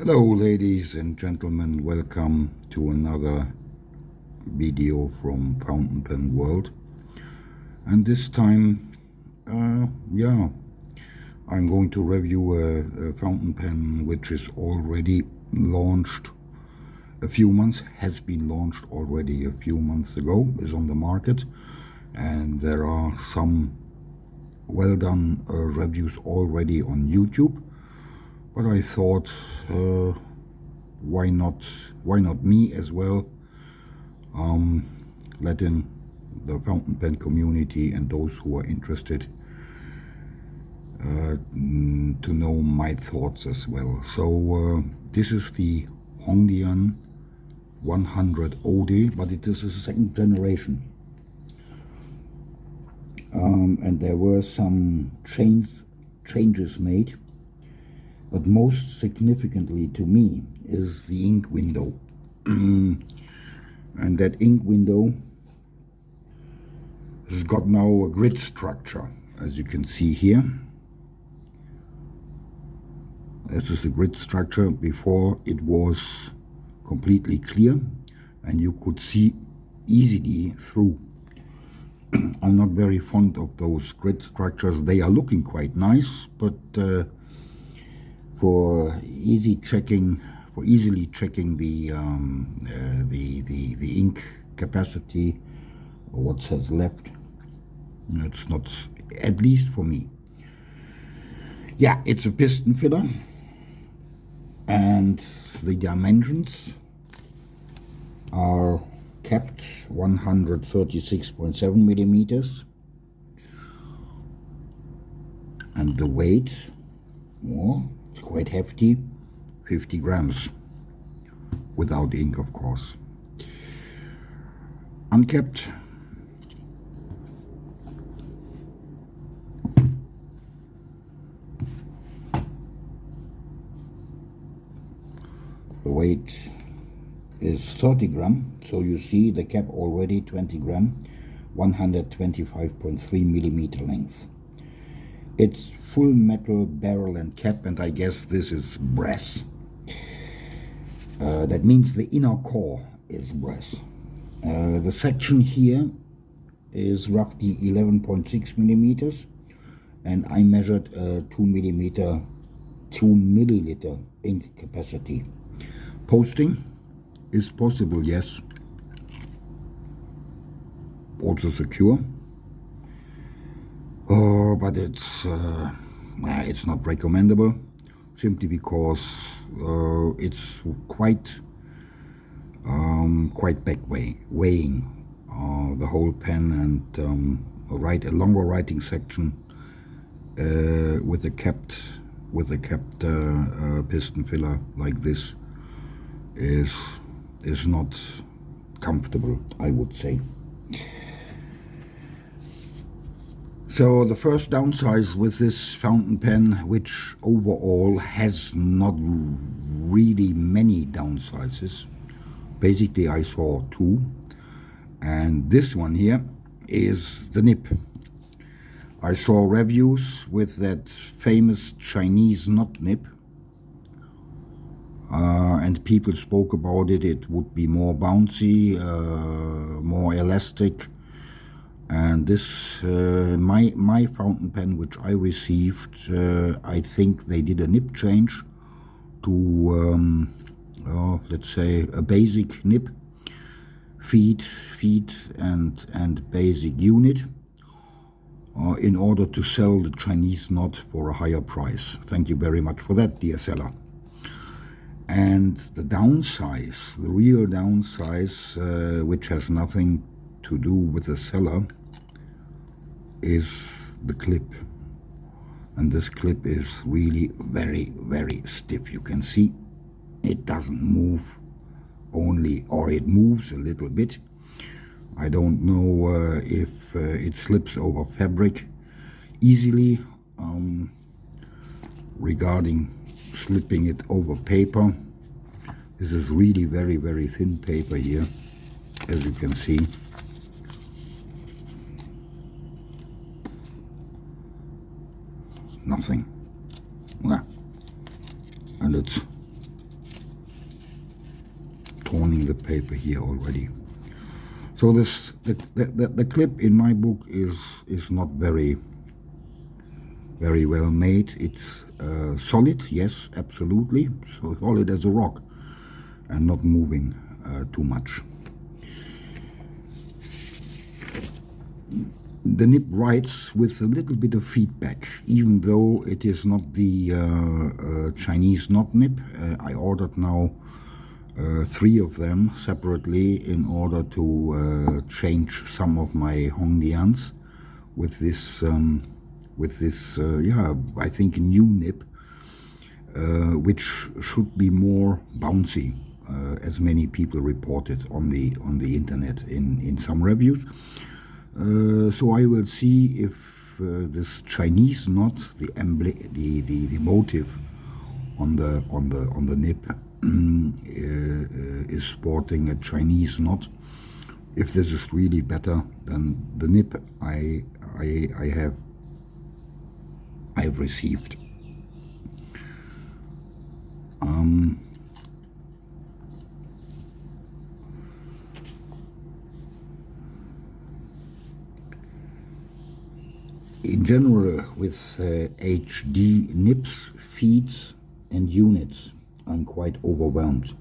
Hello ladies and gentlemen, welcome to another video from Fountain Pen World. And this time, I'm going to review a fountain pen which is already launched has been launched already a few months ago, is on the market, and there are some well done reviews already on YouTube. But I thought, why not me as well, letting the fountain pen community and those who are interested to know my thoughts as well. So this is the Hong Dian 100 OD, but it is a second generation. And there were some changes made. But most significantly to me is the ink window. And that ink window has got now a grid structure, as you can see here. This is the grid structure. Before it was completely clear and you could see easily through. I'm not very fond of those grid structures. They are looking quite nice, but for easily checking the ink capacity, or what says left, it's not, at least for me. Yeah, it's a piston filler, and the dimensions are kept 136.7 millimeters, and the weight, it's quite hefty, 50 grams, without ink of course. Uncapped, the weight is 30 grams, so you see the cap already 20 grams, 125.3 millimeter length. It's full metal barrel and cap, and I guess this is brass. That means the inner core is brass. The section here is roughly 11.6 millimeters, and I measured 2 milliliter ink capacity. Posting is possible, yes. Also secure. But it's not recommendable, simply because it's quite back weighing the whole pen, and a longer writing section with a capped piston filler like this is not comfortable, I would say. So the first downside with this fountain pen, which overall has not really many downsides, basically I saw two, and this one here is the nib. I saw reviews with that famous Chinese knot nib, and people spoke about it. It would be more bouncy, more elastic. And this, my fountain pen which I received, I think they did a nib change to, let's say, a basic nib, feet and basic unit, in order to sell the Chinese knot for a higher price. Thank you very much for that, dear seller. And the downsize, the real downsize, which has nothing to do with the seller, is the clip. And this clip is really very, very stiff. You can see it doesn't move, or it moves a little bit. I don't know if it slips over fabric easily. Regarding slipping it over paper, this is really very, very thin paper here, as you can see. Nothing. Yeah. And it's torning the paper here already. So this the clip in my book is not very well made. It's solid, yes, absolutely, so solid as a rock, and not moving too much. The nib writes with a little bit of feedback, even though it is not the Chinese knot nib. I ordered now 3 of them separately in order to change some of my Hong Dians with this yeah, I think a new nib, which should be more bouncy, as many people reported on the internet in some reviews. So I will see if this Chinese knot, the motif on the nib is sporting a Chinese knot. If this is really better than the nib I've received. In general, with HD nibs, feeds and units, I'm quite overwhelmed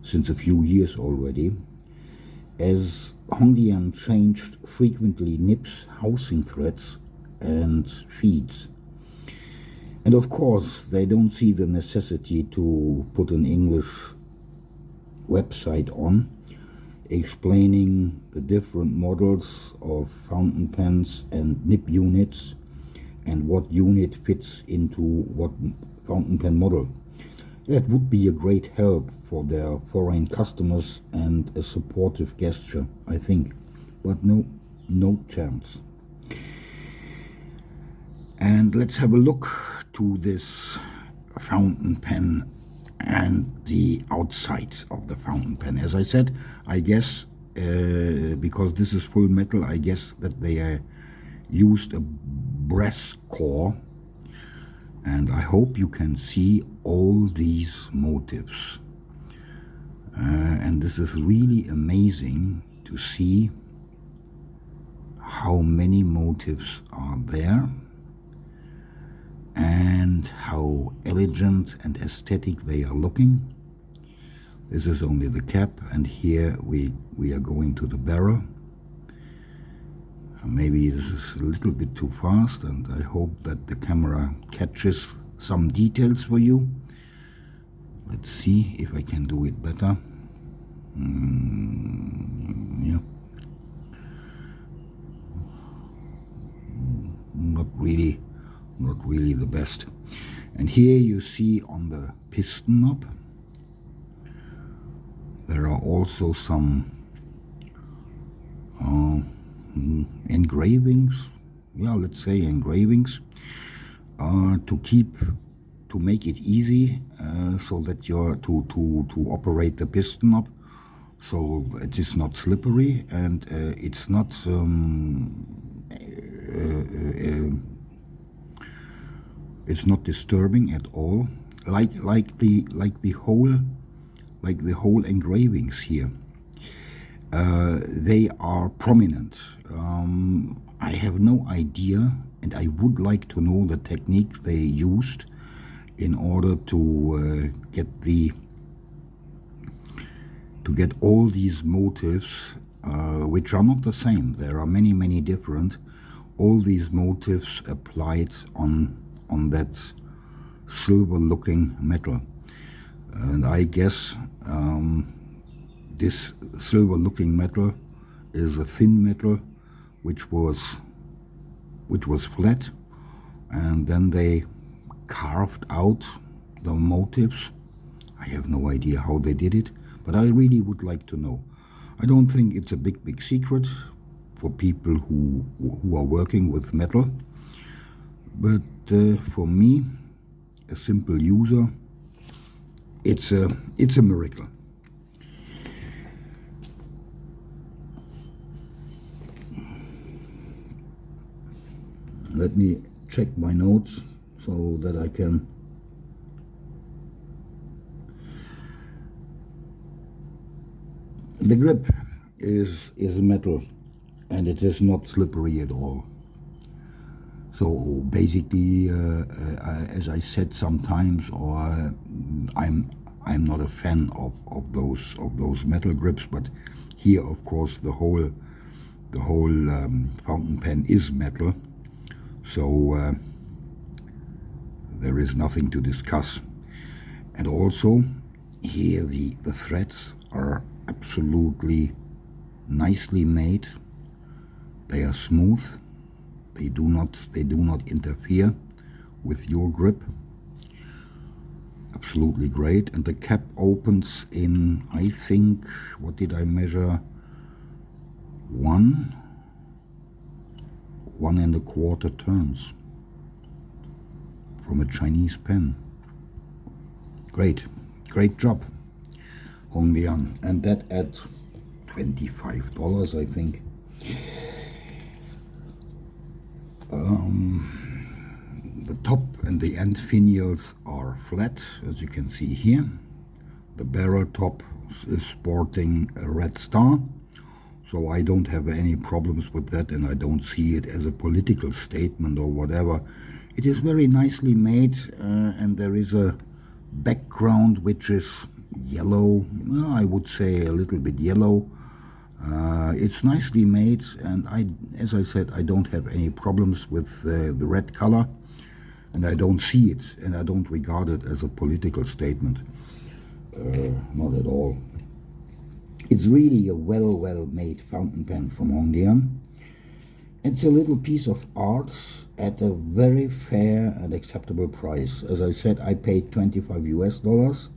since a few years already, as Hong Dian changed frequently nibs, housing threads and feeds. And of course, they don't see the necessity to put an English website on, explaining the different models of fountain pens and nib units and what unit fits into what fountain pen model. That would be a great help for their foreign customers and a supportive gesture, I think, but no chance. And let's have a look to this fountain pen and the outside of the fountain pen. As I said, I guess because this is full metal, I guess that they used a brass core, and I hope you can see all these motifs. And this is really amazing to see how many motifs are there and how elegant and aesthetic they are looking. This is only the cap, and here we are going to the barrel. Maybe this is a little bit too fast, and I hope that the camera catches some details for you. Let's see if I can do it better. Yeah. Not really the best. And here you see on the piston knob there are also some engravings, yeah, let's say engravings, to make it easy, so that you're to operate the piston knob, so it is not slippery and it's not it's not disturbing at all, like the whole engravings here. They are prominent. I have no idea, and I would like to know the technique they used in order to get all these motifs, which are not the same. There are many different. All these motifs applied on that silver-looking metal, and I guess this silver-looking metal is a thin metal, which was flat, and then they carved out the motifs. I have no idea how they did it, but I really would like to know. I don't think it's a big secret for people who are working with metal, but for me, a simple user, it's a miracle. Let me check my notes so that I can The grip is metal, and it is not slippery at all. So basically, as I said sometimes, or I'm not a fan of those metal grips, but here, of course, the whole fountain pen is metal, so there is nothing to discuss. And also, here the threads are absolutely nicely made. They are smooth. They do not interfere with your grip. Absolutely great. And the cap opens in, I think, what did I measure? 1.25 turns from a Chinese pen. Great job, Hong Dian. And that at $25, I think. The top and the end finials are flat, as you can see here. The barrel top is sporting a red star, so I don't have any problems with that, and I don't see it as a political statement or whatever. It is very nicely made, and there is a background which is yellow, well, I would say a little bit yellow. It's nicely made, and as I said, I don't have any problems with the red color, and I don't see it, and I don't regard it as a political statement. Not at all. It's really a well-made fountain pen from Hong Dian. It's a little piece of art at a very fair and acceptable price. As I said, I paid $25,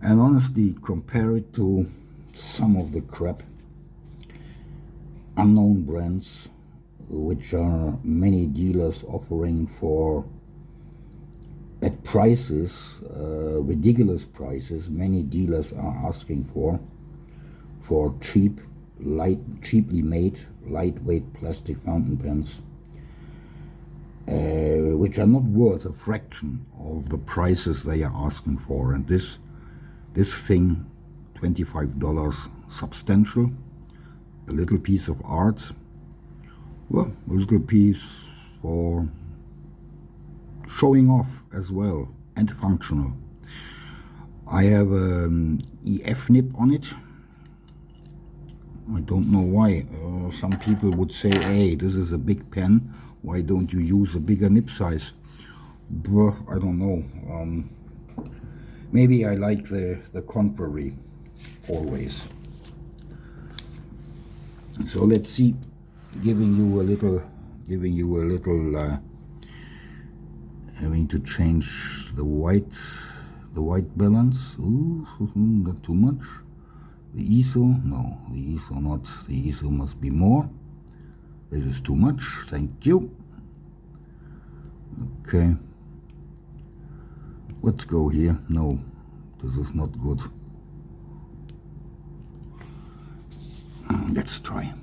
and honestly, compare it to some of the crap unknown brands which are many dealers offering for at prices, ridiculous prices. Many dealers are asking for cheaply made lightweight plastic fountain pens, which are not worth a fraction of the prices they are asking for. And this thing, $25, substantial, a little piece of art, well, a little piece for showing off as well, and functional. I have an EF nib on it. I don't know why. Some people would say, hey, this is a big pen, why don't you use a bigger nib size? But I don't know. Maybe I like the contrary always. So let's see, giving you a little having to change the white balance. Ooh, not too much. The ISO, no, the ISO not. The ISO must be more. This is too much. Thank you. Okay. Let's go here. No, this is not good. Let's try.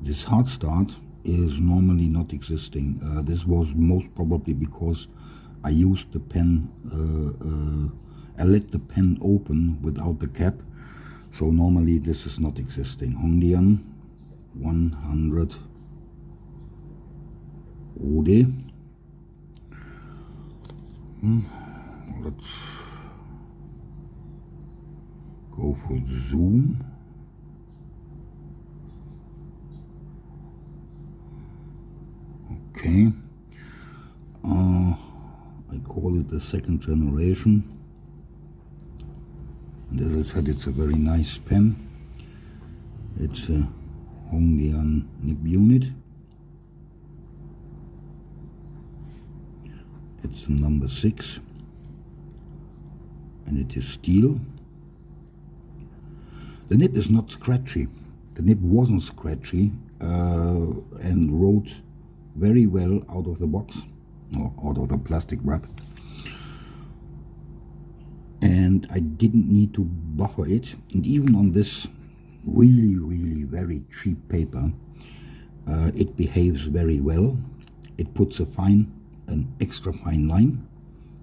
This hard start is normally not existing. This was most probably because I used the pen, I let the pen open without the cap. So normally this is not existing. Hong Dian 100 OD. Let's go for zoom. Okay, I call it the second generation, and as I said, it's a very nice pen. It's a Hong Dian nib unit. It's number 6, and it is steel. The nib is not scratchy. The nib wasn't scratchy and wrote very well out of the box, or out of the plastic wrap. And I didn't need to buffer it. And even on this really very cheap paper, it behaves very well. it puts an extra fine line,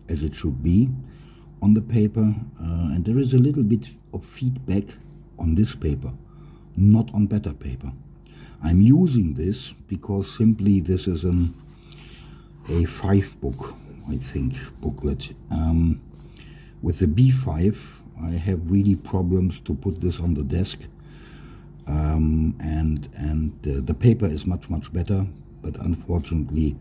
as it should be, on the paper, and there is a little bit of feedback on this paper, not on better paper. I'm using this because simply this is a 5-book, I think, booklet. With the B5, I have really problems to put this on the desk, and the paper is much better, but unfortunately,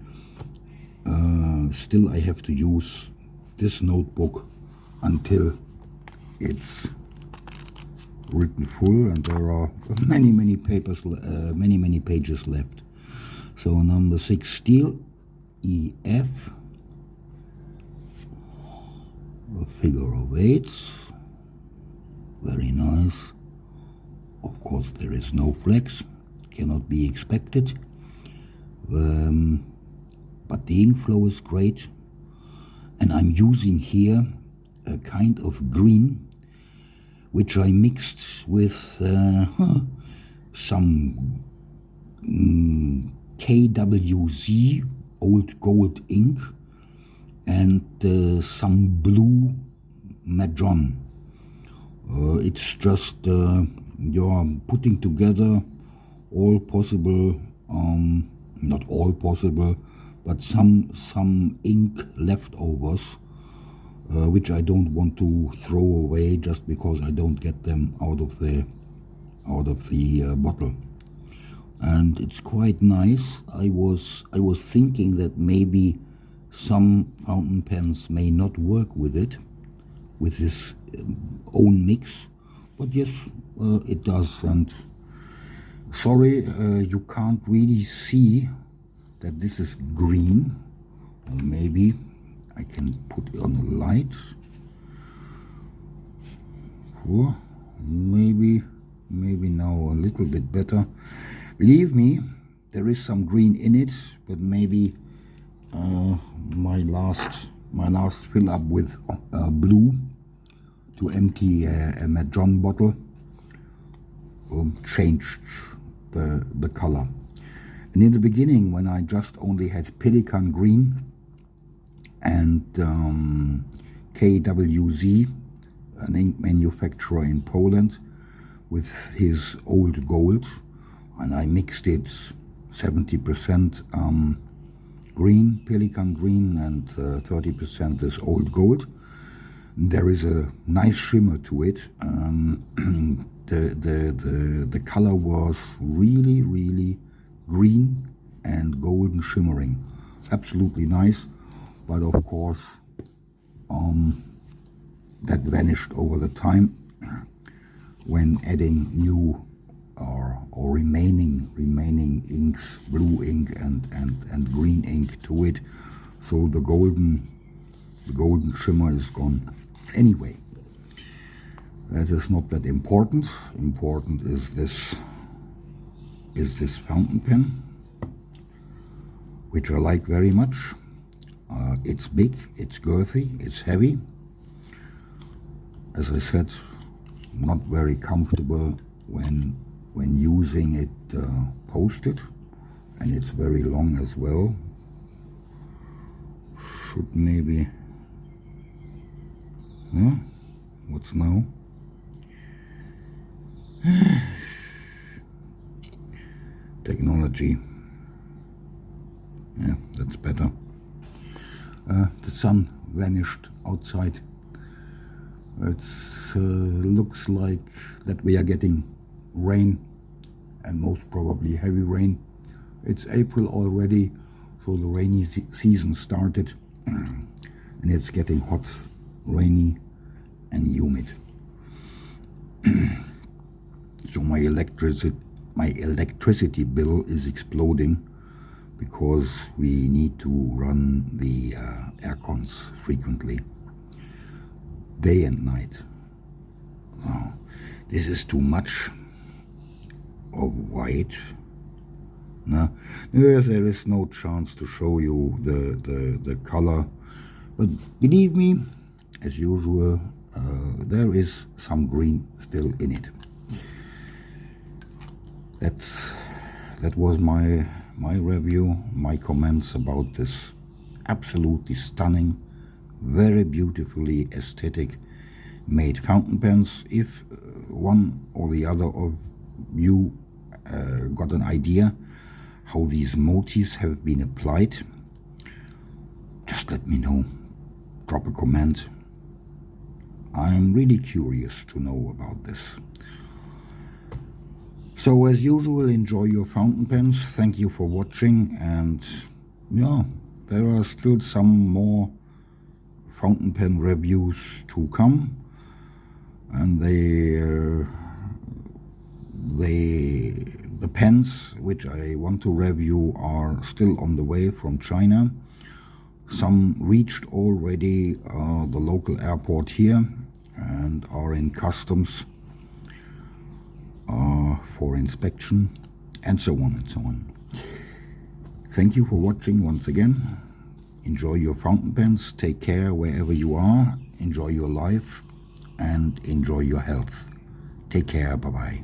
still I have to use this notebook until it's written full, and there are many papers, many pages left. So number 6, steel, EF, a figure of 8, very nice. Of course there is no flex, cannot be expected, but the ink flow is great, and I'm using here a kind of green which I mixed with some KWZ old gold ink and some blue Majon. It's just you're putting together all possible, not all possible, but some ink leftovers, which I don't want to throw away just because I don't get them out of the bottle. And it's quite nice. I was thinking that maybe some fountain pens may not work with it, with this own mix, but yes, it does. And sorry, you can't really see that this is green, or maybe I can put it on the light. Or maybe now a little bit better. Believe me, there is some green in it, but maybe my last fill up with blue to empty a Majon bottle changed the color. And in the beginning, when I just only had pelican green and KWZ, an ink manufacturer in Poland, with his old gold, and I mixed it 70% green, pelican green, and 30% this old gold. There is a nice shimmer to it. The color was really green and golden shimmering, absolutely nice. But of course, that vanished over the time when adding new or remaining inks, blue ink and green ink to it. So the golden shimmer is gone. Anyway, that is not that important. Important is this fountain pen, which I like very much. It's big, it's girthy, it's heavy. As I said, not very comfortable when using it posted, and it's very long as well. Should maybe, huh? What's now? Technology. Yeah, that's better. The sun vanished outside. It looks like that we are getting rain, and most probably heavy rain. It's April already, so the rainy season started, and it's getting hot, rainy and humid. So my electricity bill is exploding because we need to run the air cons frequently, day and night. So this is too much of white. No, there is no chance to show you the color, but believe me, as usual, there is some green still in it. That was my my review, my comments about this absolutely stunning, very beautifully aesthetic made fountain pens. If one or the other of you got an idea how these motifs have been applied, just let me know. Drop a comment. I'm really curious to know about this. So as usual, enjoy your fountain pens. Thank you for watching, and yeah, there are still some more fountain pen reviews to come, and the pens which I want to review are still on the way from China. Some reached already the local airport here and are in customs for inspection, and so on and so on. Thank you for watching once again. Enjoy your fountain pens. Take care wherever you are. Enjoy your life and enjoy your health. Take care. Bye-bye.